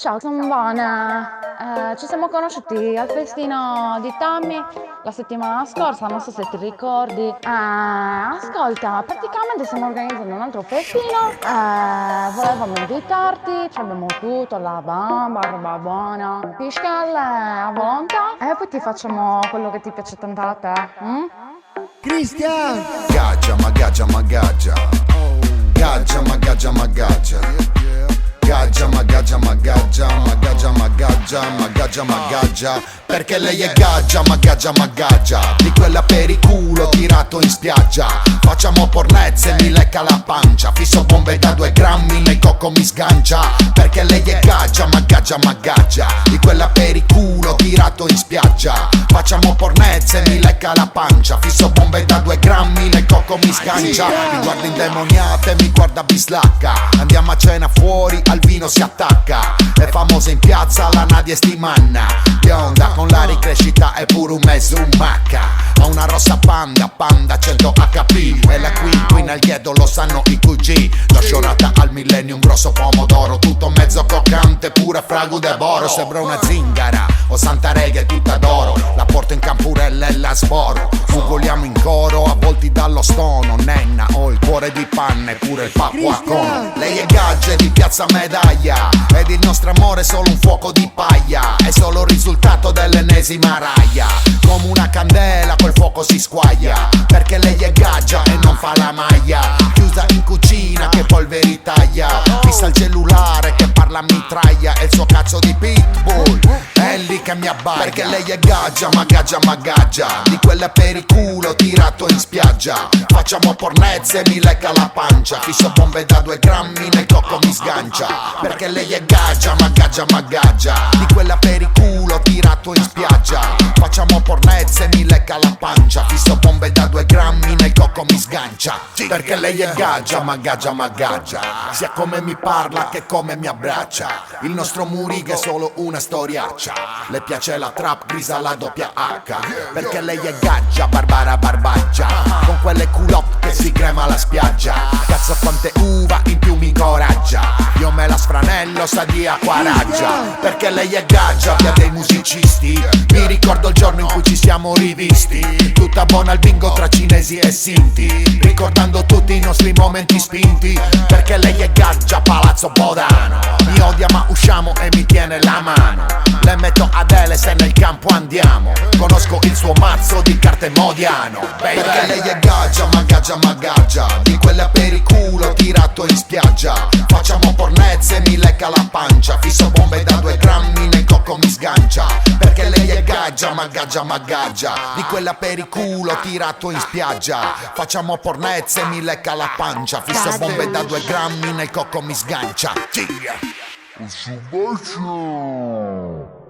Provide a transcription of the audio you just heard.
Ciao, sono buona. Ci siamo conosciuti al festino di Tammy la settimana scorsa, non so se ti ricordi. Ascolta, praticamente stiamo organizzando un altro festino. Volevamo invitarti, ci abbiamo tutto, la bamba, roba buona, piscalle a volontà e poi ti facciamo quello che ti piace tanto a te. Cristian! Gaggia, ma gaggia, ma gaggia. Gaggia, ma gaggia, ma gaggia. Gaggia, ma gaggia, ma gaggia, ma gaggia, ma gaggia, ma gaggia, ma gaggia. Perché lei è gaggia, ma gaggia, ma gaggia. Di quella per il culo tirato in spiaggia. Facciamo pornezze, mi lecca la pancia. Fisso bombe da 2 grammi, nel cocco mi sgancia. Perché lei è gaggia, ma gaggia, ma gaggia. Di quella per il culo tirato in spiaggia. Facciamo pornezze, mi lecca la pancia. Fisso bombe da 2 grammi, nel cocco mi sgancia. Mi guarda indemoniata e mi guarda bislacca. Andiamo a cena fuori, al vino si attacca. È famosa in piazza la Nadia Stimanna. Bionda con la ricrescita è pure un mezzo un macca. Ha una rossa panda, panda 100 HP. E la queen al chiedo lo sanno i QG. L'ho sciorata al millennium, grosso pomodoro. Tutto mezzo croccante, pure frago de boro. Sembra una zingara o santa rega è tutta d'oro. La porto in campurella e la sboro. Mugoliamo in coro, avvolti dallo stono. Nenna, ho il cuore di panna e pure il pappo a cono. Lei è gaggia di piazza medaglia. Ed il nostro amore è solo un fuoco di paglia. È solo il risultato dell'ennesima raia. Come una candela quel fuoco si squaglia. Perché lei è gaggia e non fa la maglia. Chiusa in cucina che polveri taglia. Fissa il cellulare che parla a mitraglia. E il suo cazzo di pitbull è lì che mi abbaglia. Perché lei è gaggia, ma gaggia, ma gaggia. Di quella per il culo tirato in spiaggia. Facciamo pornezze e mi lecca la pancia. Fisso bombe da 2 grammi, nel cocco mi sgancia. Perché lei è gaggia, ma gaggia, ma gaggia. Di quella per il culo tirato in spiaggia. Facciamo pornezze e mi lecca la pancia. Fisso bombe da 2 grammi, nel cocco mi sgancia. Perché lei è gaggia, ma gaggia, ma gaggia. Sia come mi parla che come mi abbraccia. Il nostro Muriga è solo una storiaccia. Le piace la trap grisa la doppia H. Perché lei è gaggia, barbara barbaggia. Con quelle culotte che si crema la spiaggia. Cazzo quante uva in più mi incoraggia. Io me la sfranello, sa di acquaraggia. Perché lei è gaggia, via dei musicisti. Mi ricordo il giorno in cui ci siamo rivisti. Tutta buona al bingo tra cinesi e sinti. Ricordando tutti i nostri momenti spinti. Perché lei è gaggia, palazzo Bodano. Mi odia ma usciamo e mi tiene la mano. Le metto Adele se nel campo andiamo. Conosco il suo mazzo di carte Modiano. Perché lei è gaggia, ma gaggia, ma gaggia. Di quella per il culo tirato in spiaggia. Facciamo pornezze e mi lecca la pancia. Fisso bombe da 2 grammi, nel cocco mi sgancia. Perché lei è gaggia, ma gaggia, ma gaggia. Di quella per il culo tirato in spiaggia. Facciamo pornezze e mi lecca la pancia. Fisso bombe da 2 grammi, nel cocco mi sgancia. Un bacio!